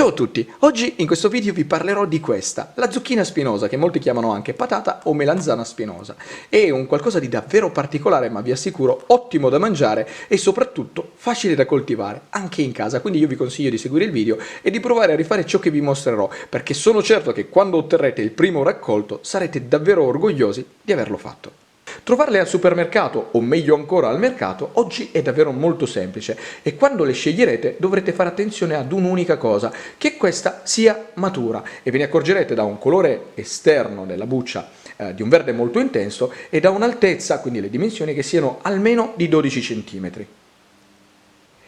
Ciao a tutti, oggi in questo video vi parlerò di questa, la zucchina spinosa, che molti chiamano anche patata o melanzana spinosa. È un qualcosa di davvero particolare, ma vi assicuro ottimo da mangiare e soprattutto facile da coltivare, anche in casa, quindi io vi consiglio di seguire il video e di provare a rifare ciò che vi mostrerò, perché sono certo che quando otterrete il primo raccolto sarete davvero orgogliosi di averlo fatto. Trovarle al supermercato, o meglio ancora al mercato, oggi è davvero molto semplice e quando le sceglierete dovrete fare attenzione ad un'unica cosa, che questa sia matura, e ve ne accorgerete da un colore esterno della buccia di un verde molto intenso e da un'altezza, quindi le dimensioni, che siano almeno di 12 cm.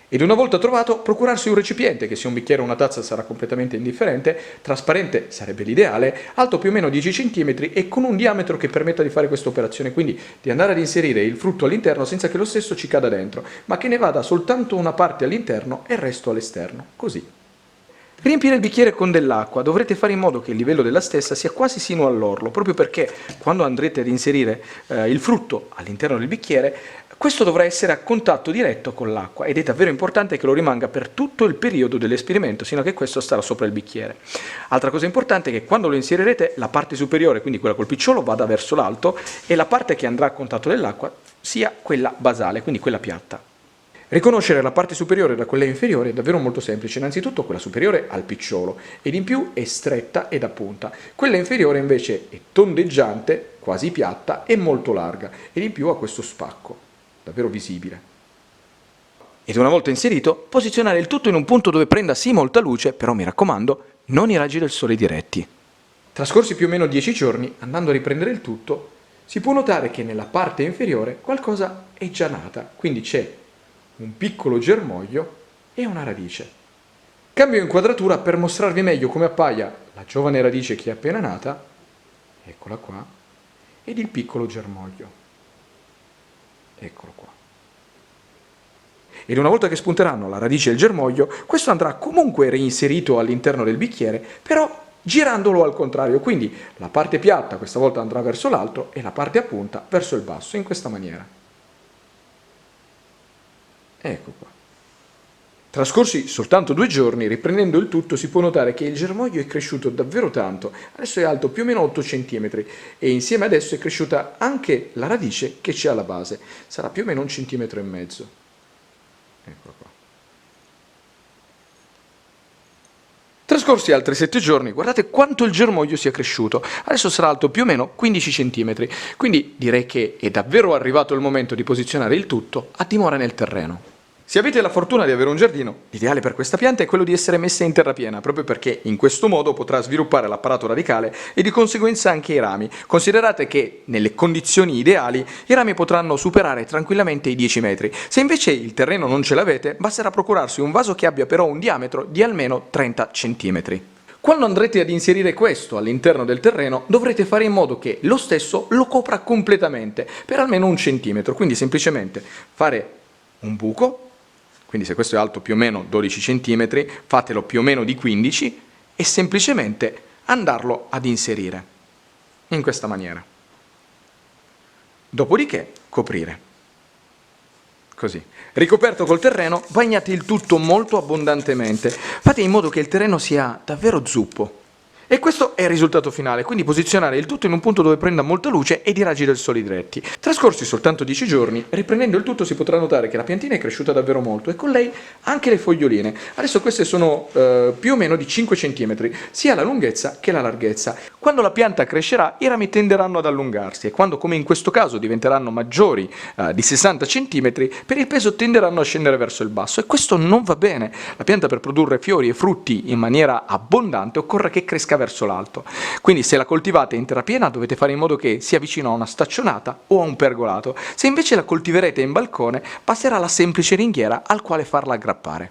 Ed una volta trovato, procurarsi un recipiente, che sia un bicchiere o una tazza sarà completamente indifferente, trasparente sarebbe l'ideale, alto più o meno 10 cm e con un diametro che permetta di fare questa operazione, quindi di andare ad inserire il frutto all'interno senza che lo stesso ci cada dentro, ma che ne vada soltanto una parte all'interno e il resto all'esterno, così. Riempire il bicchiere con dell'acqua, dovrete fare in modo che il livello della stessa sia quasi sino all'orlo, proprio perché quando andrete ad inserire il frutto all'interno del bicchiere, questo dovrà essere a contatto diretto con l'acqua ed è davvero importante che lo rimanga per tutto il periodo dell'esperimento, sino a che questo starà sopra il bicchiere. Altra cosa importante è che quando lo inserirete la parte superiore, quindi quella col picciolo, vada verso l'alto e la parte che andrà a contatto dell'acqua sia quella basale, quindi quella piatta. Riconoscere la parte superiore da quella inferiore è davvero molto semplice. Innanzitutto quella superiore ha il picciolo ed in più è stretta ed a punta. Quella inferiore invece è tondeggiante, quasi piatta e molto larga ed in più ha questo spacco, davvero visibile. Ed una volta inserito, posizionare il tutto in un punto dove prenda sì molta luce, però mi raccomando, non i raggi del sole diretti. Trascorsi più o meno 10 giorni, andando a riprendere il tutto, si può notare che nella parte inferiore qualcosa è già nata, quindi c'è un piccolo germoglio e una radice. Cambio inquadratura per mostrarvi meglio come appaia la giovane radice che è appena nata, eccola qua, ed il piccolo germoglio, eccolo qua. Ed una volta che spunteranno la radice e il germoglio, questo andrà comunque reinserito all'interno del bicchiere, però girandolo al contrario, quindi la parte piatta questa volta andrà verso l'alto e la parte a punta verso il basso, in questa maniera. Ecco qua. Trascorsi soltanto 2 giorni, riprendendo il tutto, si può notare che il germoglio è cresciuto davvero tanto, adesso è alto più o meno 8 cm e insieme ad esso è cresciuta anche la radice che c'è alla base, sarà più o meno 1,5 centimetri. Eccola qua. Trascorsi altri 7 giorni, guardate quanto il germoglio sia cresciuto, adesso sarà alto più o meno 15 cm, quindi direi che è davvero arrivato il momento di posizionare il tutto a dimora nel terreno. Se avete la fortuna di avere un giardino, l'ideale per questa pianta è quello di essere messa in terra piena, proprio perché in questo modo potrà sviluppare l'apparato radicale e di conseguenza anche i rami. Considerate che nelle condizioni ideali i rami potranno superare tranquillamente i 10 metri. Se invece il terreno non ce l'avete, basterà procurarsi un vaso che abbia però un diametro di almeno 30 cm. Quando andrete ad inserire questo all'interno del terreno, dovrete fare in modo che lo stesso lo copra completamente, per almeno 1 centimetro, quindi semplicemente fare un buco. Quindi se questo è alto più o meno 12 cm, fatelo più o meno di 15 e semplicemente andarlo ad inserire in questa maniera. Dopodiché coprire. Così. Ricoperto col terreno, bagnate il tutto molto abbondantemente. Fate in modo che il terreno sia davvero zuppo. E questo è il risultato finale, quindi posizionare il tutto in un punto dove prenda molta luce ed i raggi del sole diretti. Trascorsi soltanto 10 giorni, riprendendo il tutto si potrà notare che la piantina è cresciuta davvero molto e con lei anche le foglioline. Adesso queste sono più o meno di 5 cm, sia la lunghezza che la larghezza. Quando la pianta crescerà i rami tenderanno ad allungarsi e quando, come in questo caso, diventeranno maggiori di 60 cm, per il peso tenderanno a scendere verso il basso e questo non va bene. La pianta, per produrre fiori e frutti in maniera abbondante, occorre che cresca verso l'alto, quindi se la coltivate in terra piena dovete fare in modo che sia vicino a una staccionata o a un pergolato. Se invece la coltiverete in balcone basterà la semplice ringhiera al quale farla aggrappare.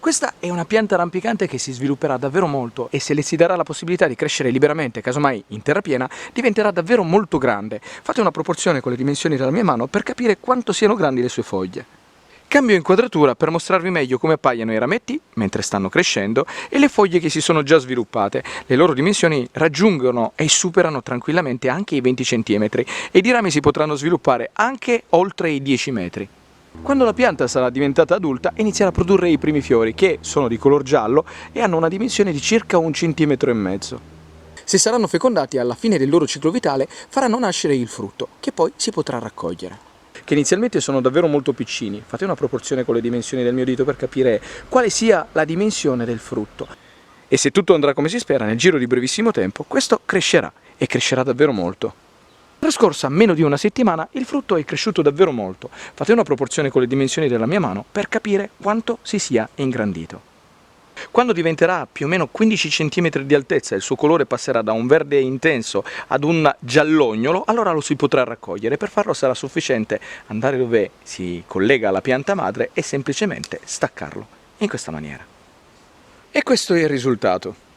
Questa è una pianta rampicante che si svilupperà davvero molto e se le si darà la possibilità di crescere liberamente, casomai in terra piena, diventerà davvero molto grande. Fate una proporzione con le dimensioni della mia mano per capire quanto siano grandi le sue foglie. Cambio inquadratura per mostrarvi meglio come appaiono i rametti mentre stanno crescendo e le foglie che si sono già sviluppate. Le loro dimensioni raggiungono e superano tranquillamente anche i 20 cm ed i rami si potranno sviluppare anche oltre i 10 metri. Quando la pianta sarà diventata adulta inizierà a produrre i primi fiori, che sono di color giallo e hanno una dimensione di circa 1,5 cm. Se saranno fecondati alla fine del loro ciclo vitale faranno nascere il frutto, che poi si potrà raccogliere. Che inizialmente sono davvero molto piccini, fate una proporzione con le dimensioni del mio dito per capire quale sia la dimensione del frutto. E se tutto andrà come si spera, nel giro di brevissimo tempo, questo crescerà, e crescerà davvero molto. Trascorsa meno di una settimana, il frutto è cresciuto davvero molto. Fate una proporzione con le dimensioni della mia mano per capire quanto si sia ingrandito. Quando diventerà più o meno 15 cm di altezza e il suo colore passerà da un verde intenso ad un giallognolo, allora lo si potrà raccogliere. Per farlo sarà sufficiente andare dove si collega alla pianta madre e semplicemente staccarlo in questa maniera. E questo è il risultato.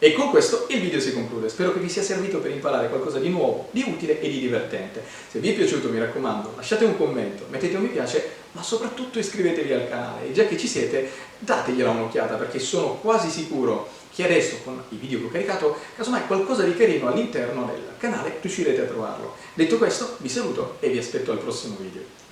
E con questo il video si conclude, spero che vi sia servito per imparare qualcosa di nuovo, di utile e di divertente. Se vi è piaciuto mi raccomando lasciate un commento, mettete un mi piace, ma soprattutto iscrivetevi al canale e già che ci siete dategliela un'occhiata perché sono quasi sicuro che adesso con i video che ho caricato, casomai qualcosa di carino all'interno del canale riuscirete a trovarlo. Detto questo vi saluto e vi aspetto al prossimo video.